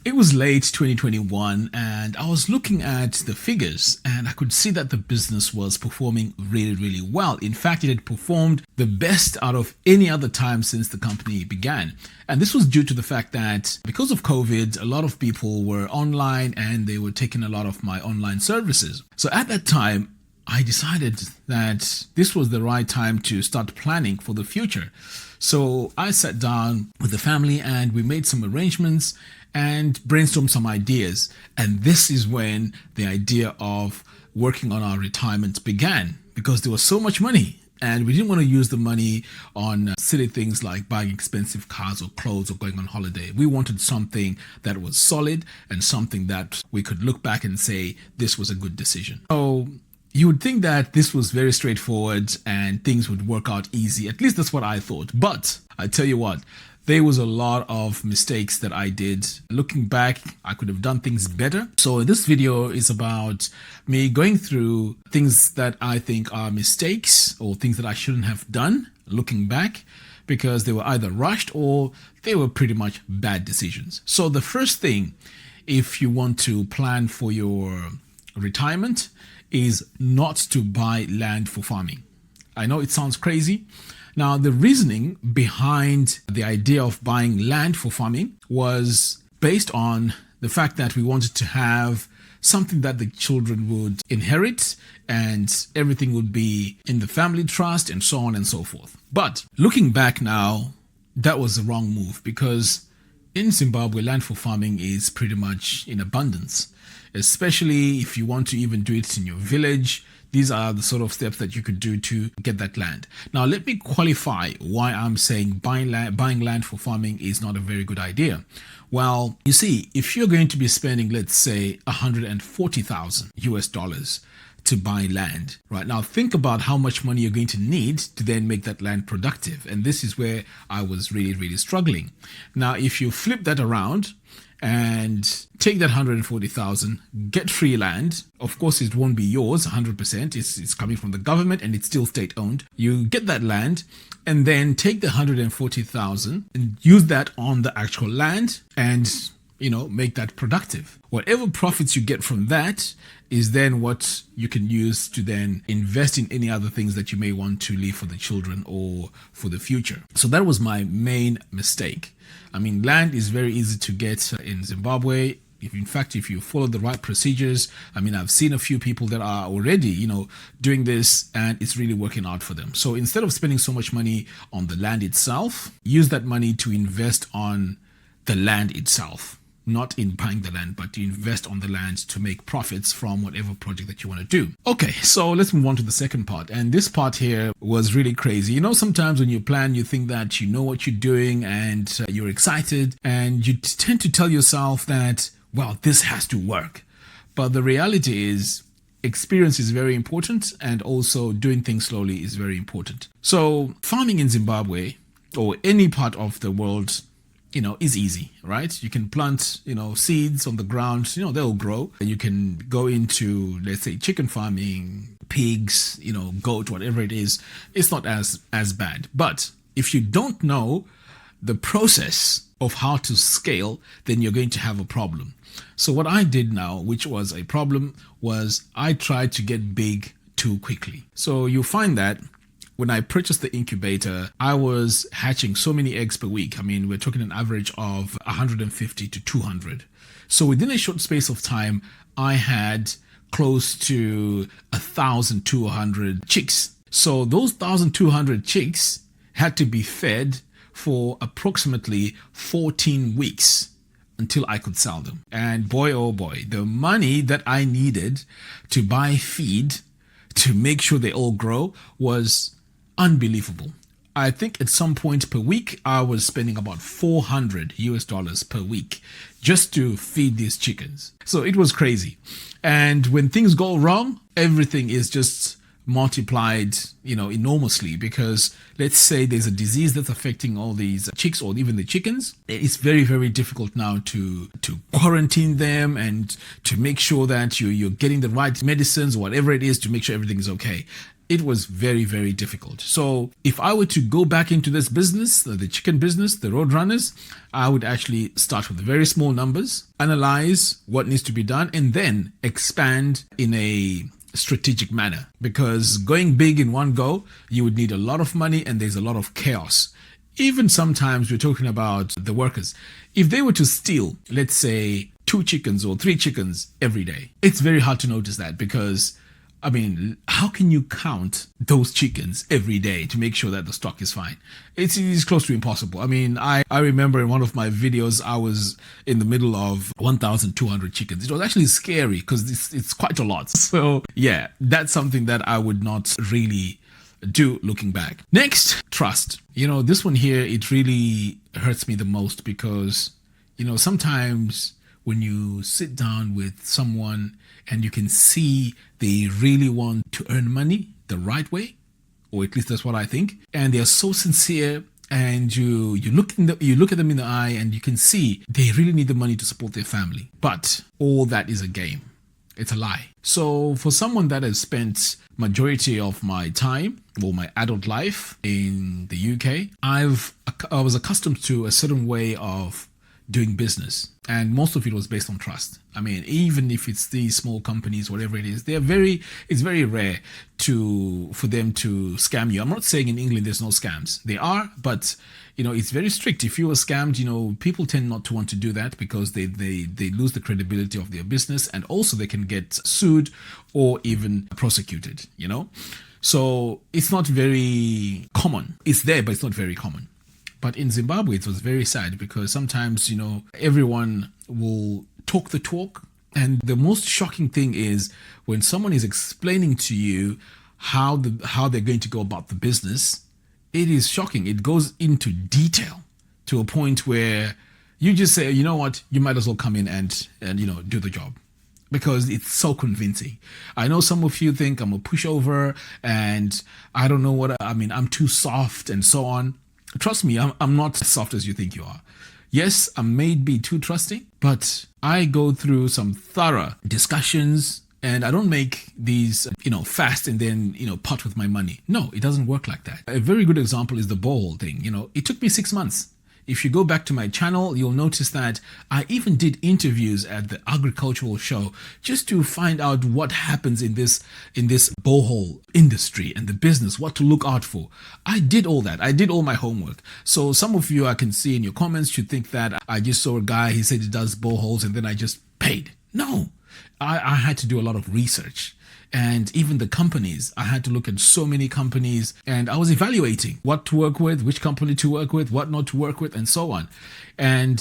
It was late 2021 and I was looking at the figures and I could see that the business was performing really, really well. In fact, it had performed the best out of any other time since the company began. And this was due to the fact that because of COVID, a lot of people were online and they were taking a lot of my online services. So at that time, I decided that this was the right time to start planning for the future. So I sat down with the family and we made some arrangements and brainstormed some ideas. And this is when the idea of working on our retirement began, because there was so much money and we didn't want to use the money on silly things like buying expensive cars or clothes or going on holiday. We wanted something that was solid and something that we could look back and say, this was a good decision. So you would think that this was very straightforward and things would work out easy. At least that's what I thought. But I tell you what, there was a lot of mistakes that I did. Looking back, I could have done things better. So this video is about me going through things that I think are mistakes or things that I shouldn't have done looking back, because they were either rushed or they were pretty much bad decisions. So the first thing, if you want to plan for your retirement, is not to buy land for farming. I know it sounds crazy. Now, the reasoning behind the idea of buying land for farming was based on the fact that we wanted to have something that the children would inherit and everything would be in the family trust and so on and so forth. But looking back now, that was the wrong move, because in Zimbabwe, land for farming is pretty much in abundance, especially if you want to even do it in your village. These are the sort of steps that you could do to get that land. Now, let me qualify why I'm saying buying land for farming is not a very good idea. Well, you see, if you're going to be spending, let's say, $140,000 to buy land, right? Now, think about how much money you're going to need to then make that land productive. And this is where I was really, really struggling. Now, if you flip that around and take that 140,000, get free land. Of course, it won't be yours 100%. It's coming from the government and it's still state owned. You get that land and then take the 140,000 and use that on the actual land and, make that productive. Whatever profits you get from that is then what you can use to then invest in any other things that you may want to leave for the children or for the future. So that was my main mistake. I mean, land is very easy to get in Zimbabwe. If you follow the right procedures, I've seen a few people that are already, doing this and it's really working out for them. So instead of spending so much money on the land itself, use that money to invest on the land itself. Not in buying the land, but to invest on the land to make profits from whatever project that you want to do. Okay, so let's move on to the second part. And this part here was really crazy. Sometimes when you plan, you think that you know what you're doing and you're excited and you tend to tell yourself that, well, this has to work. But the reality is experience is very important, and also doing things slowly is very important. So farming in Zimbabwe or any part of the world is easy, right? You can plant, seeds on the ground, they'll grow. And you can go into, let's say, chicken farming, pigs, goat, whatever it is. It's not as bad. But if you don't know the process of how to scale, then you're going to have a problem. So what I did now, which was a problem, was I tried to get big too quickly. So you find that when I purchased the incubator, I was hatching so many eggs per week. We're talking an average of 150 to 200. So within a short space of time, I had close to 1,200 chicks. So those 1,200 chicks had to be fed for approximately 14 weeks until I could sell them. And boy, oh boy, the money that I needed to buy feed to make sure they all grow was unbelievable. I think at some point per week, I was spending about $400 per week just to feed these chickens. So it was crazy. And when things go wrong, everything is just multiplied, enormously, because let's say there's a disease that's affecting all these chicks or even the chickens. It's very, very difficult now to quarantine them and to make sure that you're getting the right medicines or whatever it is to make sure everything is okay. it was very, very difficult. So if I were to go back into this business, the chicken business, the road runners, I would actually start with very small numbers, analyze what needs to be done, and then expand in a strategic manner. Because going big in one go, you would need a lot of money and there's a lot of chaos. Even sometimes we're talking about the workers. If they were to steal, let's say, 2 chickens or 3 chickens every day, it's very hard to notice that because, I mean, how can you count those chickens every day to make sure that the stock is fine? It's close to impossible. I mean, I remember in one of my videos, I was in the middle of 1,200 chickens. It was actually scary because it's quite a lot. So yeah, that's something that I would not really do looking back. Next, trust. This one here, it really hurts me the most because, sometimes when you sit down with someone and you can see they really want to earn money the right way, or at least that's what I think, and they're so sincere, and you look at them in the eye and you can see they really need the money to support their family. But all that is a game. It's a lie. So for someone that has spent majority of my time or my adult life in the UK, I was accustomed to a certain way of doing business, and most of it was based on trust. I mean, even if it's these small companies, whatever it is, it's very rare for them to scam you. I'm not saying in England there's no scams. They are, but it's very strict. If you were scammed, people tend not to want to do that because they lose the credibility of their business, and also they can get sued or even prosecuted, So it's not very common. It's there, but it's not very common. But in Zimbabwe, it was very sad because sometimes, everyone will talk the talk. And the most shocking thing is when someone is explaining to you how they're going to go about the business, it is shocking. It goes into detail to a point where you just say, you know what, you might as well come in and do the job. Because it's so convincing. I know some of you think I'm a pushover and I don't know I'm too soft and so on. Trust me, I'm not as soft as you think you are. Yes, I may be too trusting, but I go through some thorough discussions and I don't make these, fast and then, part with my money. No, it doesn't work like that. A very good example is the borehole thing. It took me 6 months. If you go back to my channel, you'll notice that I even did interviews at the agricultural show just to find out what happens in this borehole industry and the business, what to look out for. I did all that. I did all my homework. So some of you I can see in your comments should think that I just saw a guy, he said he does boreholes and then I just paid. No, I had to do a lot of research. And even the companies, I had to look at so many companies and I was evaluating what to work with, which company to work with, what not to work with, and so on. And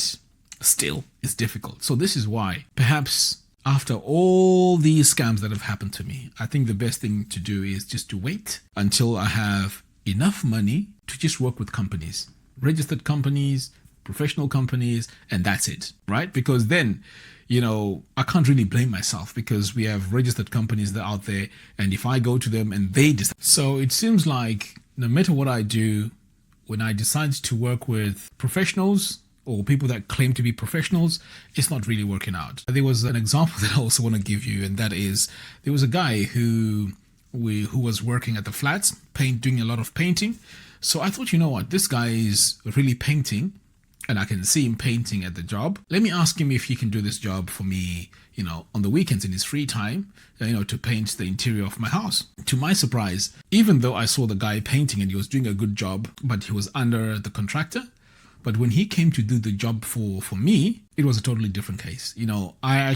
still, it's difficult. So this is why perhaps after all these scams that have happened to me, I think the best thing to do is just to wait until I have enough money to just work with companies, registered companies, professional companies, and that's it, right? Because then, I can't really blame myself because we have registered companies that are out there, and if I go to them and they decide. So it seems like no matter what I do, when I decide to work with professionals or people that claim to be professionals, it's not really working out. There was an example that I also want to give you, and that is there was a guy who was working at the flats, doing a lot of painting. So I thought, this guy is really painting. And I can see him painting at the job. Let me ask him if he can do this job for me, on the weekends in his free time, to paint the interior of my house. To my surprise, even though I saw the guy painting and he was doing a good job, but he was under the contractor. But when he came to do the job for me, it was a totally different case. I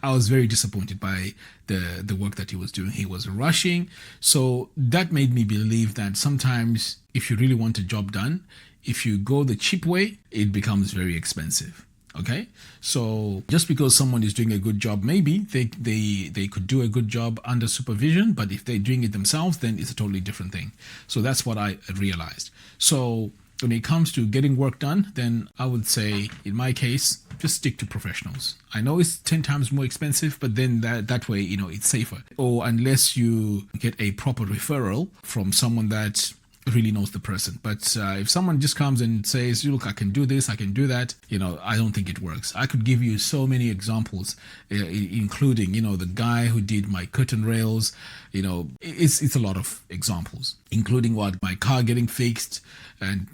was very disappointed by the work that he was doing. He was rushing. So that made me believe that sometimes if you really want a job done, if you go the cheap way, it becomes very expensive. Okay, so just because someone is doing a good job, maybe they could do a good job under supervision, but if they're doing it themselves, then it's a totally different thing. So that's what I realized. So when it comes to getting work done, then I would say, in my case, just stick to professionals. I know it's 10 times more expensive, but then that way, it's safer. Or unless you get a proper referral from someone that really knows the person. But if someone just comes and says, look, I can do this, I can do that, I don't think it works. I could give you so many examples, including, the guy who did my curtain rails. It's a lot of examples, including my car getting fixed and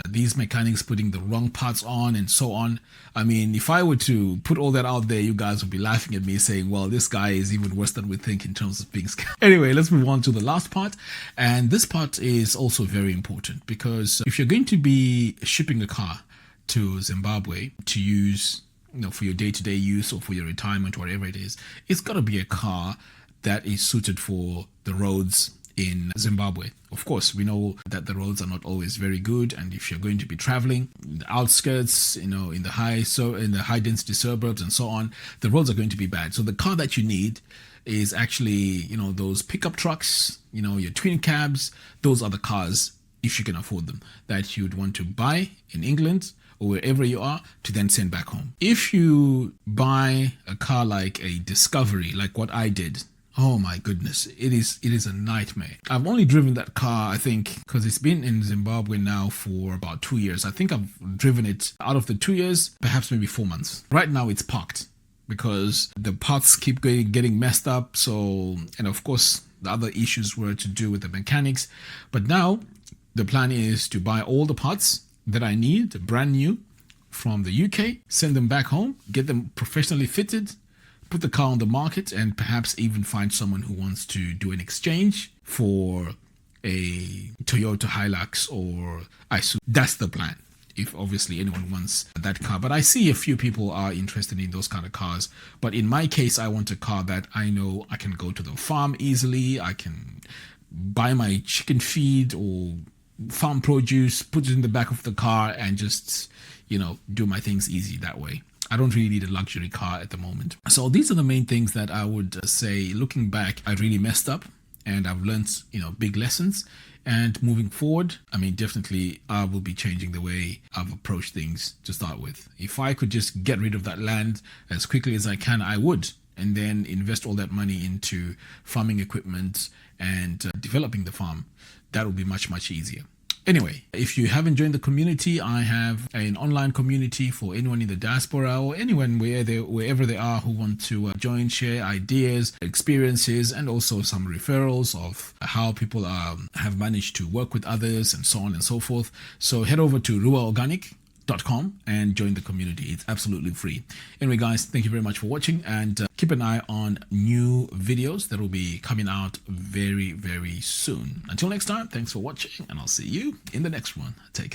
these mechanics putting the wrong parts on and so on. I mean, if I were to put all that out there, you guys would be laughing at me saying, well, this guy is even worse than we think in terms of being scammed. Anyway, let's move on to the last part. And this part is also very important, because if you're going to be shipping a car to Zimbabwe to use, for your day-to-day use or for your retirement, whatever it is, it's got to be a car that is suited for the roads in Zimbabwe. Of course, we know that the roads are not always very good, and if you're going to be traveling in the outskirts, in the high density suburbs and so on, the roads are going to be bad. So the car that you need is actually, those pickup trucks, your twin cabs. Those are the cars, if you can afford them, that you'd want to buy in England or wherever you are to then send back home. If you buy a car like a Discovery, like what I did, oh my goodness, it is a nightmare. I've only driven that car, I think, because it's been in Zimbabwe now for about 2 years. I think I've driven it out of the 2 years, perhaps maybe 4 months. Right now it's parked because the parts keep getting messed up. So, and of course, the other issues were to do with the mechanics. But now the plan is to buy all the parts that I need, brand new, from the UK, send them back home, get them professionally fitted, put the car on the market, and perhaps even find someone who wants to do an exchange for a Toyota Hilux or Isuzu. That's the plan, if obviously anyone wants that car. But I see a few people are interested in those kind of cars. But in my case, I want a car that I know I can go to the farm easily. I can buy my chicken feed or farm produce, put it in the back of the car, and just, do my things easy that way. I don't really need a luxury car at the moment. So these are the main things that I would say, looking back, I really messed up, and I've learned, big lessons. And moving forward, I mean, definitely I will be changing the way I've approached things to start with. If I could just get rid of that land as quickly as I can, I would, and then invest all that money into farming equipment and developing the farm. That would be much, much easier. Anyway, if you haven't joined the community, I have an online community for anyone in the diaspora or anyone wherever they are who want to join, share ideas, experiences, and also some referrals of how people have managed to work with others and so on and so forth. So head over to ruwaorganic.com and join the community. It's absolutely free. Anyway, guys, thank you very much for watching, and keep an eye on new videos that will be coming out very, very soon. Until next time, thanks for watching, and I'll see you in the next one. Take care.